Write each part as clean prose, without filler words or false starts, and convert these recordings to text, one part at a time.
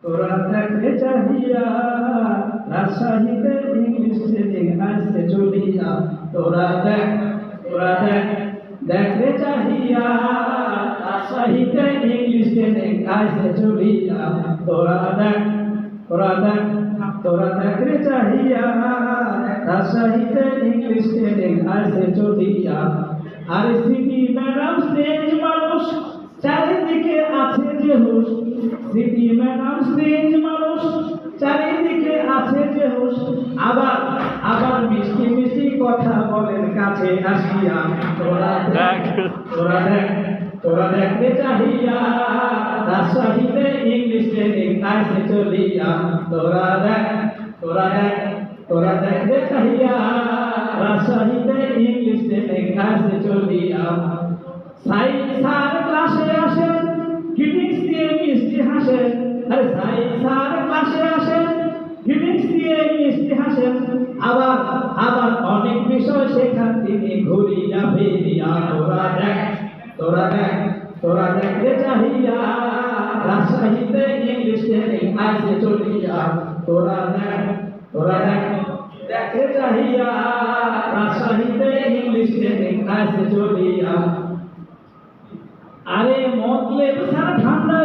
তোরা দেখলে চাহিয়া রাজশাহীতে ইংলিশ ট্রেনিং আসছে চলিয়া তোরা দেখ দেখলে চাহিয়া রাজশাহীতে ইংলিশ ট্রেনিং আসছে চলিয়া তোরা দেখলে চাহিয়া রাজশাহীতে ইংলিশ ট্রেনিং আসছে চলিয়া আর স্মৃতি ম্যাডাম স্টেজ মানুষ চারিদিকে আছে যে হুশ স্মৃতি ম্যাডাম স্টেজ মানুষ চারিদিকে আছে যে হুশ আবার আবার মিষ্টি মিষ্টি কথা বলেন কাছে আসিয়া তোরা দেখতে চাহিয়া রাজশাহীতে ইংলিশ ট্রেনিং আসে চলিয়া তোরা দেখতে চাহিয়া রাজশাহীতে ইংলিশ ট্রেনিং আসে চলিয়া সাইড স্যার ক্লাসে আসেন গ্রিটিংস দিয়ে মিষ্টি হাসেন আরে সাইড স্যার ক্লাসে আসেন গ্রিটিংস দিয়ে মিষ্টি হাসেন আবার অনেক বিষয় শেখান তিনি ঘুরিয়া ফিরিয়া তোরা দেখতে চাহিয়া রাজশাহীতে ইংলিশ ট্রেনিং আসে চলিয়া তোরা দেখতে চাহিয়া রাজশাহীতে ইংলিশ ট্রেনিং আসে চলিয়া আরে মতলেব স্যার ঠান্ডা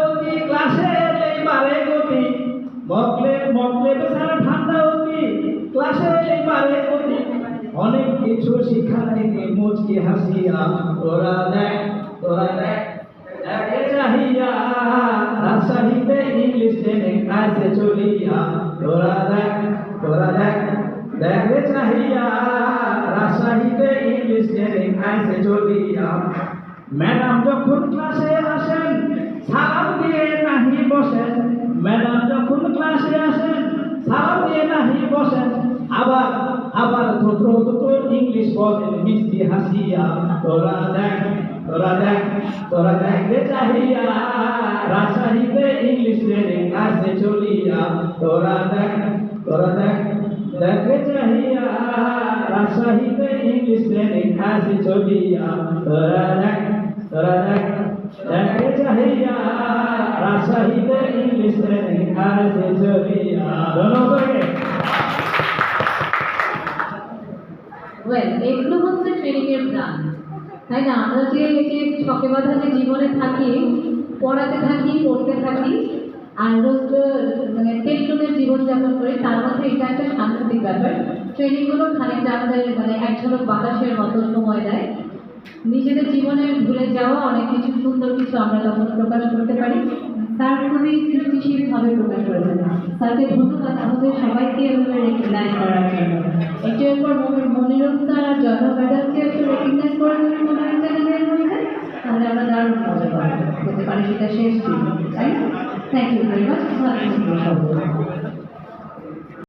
অতি ক্লাসে এলেই বারে গতি মতলেব স্যার ঠান্ডা অতি ক্লাসে এলেই বারে গতি অনেক কিছু শিখান তিনি মুচকি হাসিয়া তোরা দেখ দেখে চাহিয়া রাজশাহীতে ইংলিশ ট্রেনিং আসে চলিয়া তোরা দেখে চাহিয়া রাজশাহীতে ইংলিশ ট্রেনিং আসে চলিয়া ম্যাডাম যখন ক্লাসে আসেন সালাম দিয়ে নাহি বসেন ম্যাডাম যখন ক্লাসে আসেন সালাম দিয়ে নাহি বসেন আবার থুতরো ইংলিশ বলেন মিষ্টি হাসিয়া তোরা দেখতে চাহিয়া রাজশাহীতে ইংলিশ ট্রেনিং আসে চলিয়া তোরা দেখতে চাহিয়া রাজশাহীতে ইংলিশ ট্রেনিং আসে চলিয়া তোরা দেখতে চাহিয়া রাজশাহীতে ইংলিশ ট্রেনিং আসে চলিয়া ধন্যবাদ। এগুলো হচ্ছে ট্রেনিং এর প্ল্যান, তাই না? আমরা যে ছকে বাঁধা যে জীবনে থাকি, পড়াতে থাকি, পড়তে থাকি আর রোজ মানে টেলিটনের জীবনযাপন করি, তার মধ্যে এটা একটা সাংঘাতিক ব্যাপার। ট্রেনিংগুলো খানিকটা আমাদের মানে এক ঝলক বাতাসের মতো সময় দেয়, নিজেদের জীবনে ভুলে যাওয়া অনেক কিছু সুন্দর কিছু আমরা তখন প্রকাশ করতে পারি। স্যার খুবই সৃষ্টিশীলভাবে প্রকাশ করেছেন। স্যারকে ধন্যবাদ আমাদের সবাইকে এভাবে রেকগনাইজ করার জন্য। এটার পর মনিরুল স্যার আর জয় ম্যাডামকে একটু রেকগনাইজ করে দেবেন মনিরুল চ্যানেলের মধ্যে, তাহলে আমরা দারুণ মজা করতে পারি, সেটা শেষ দিন, তাই না? Thank you very much.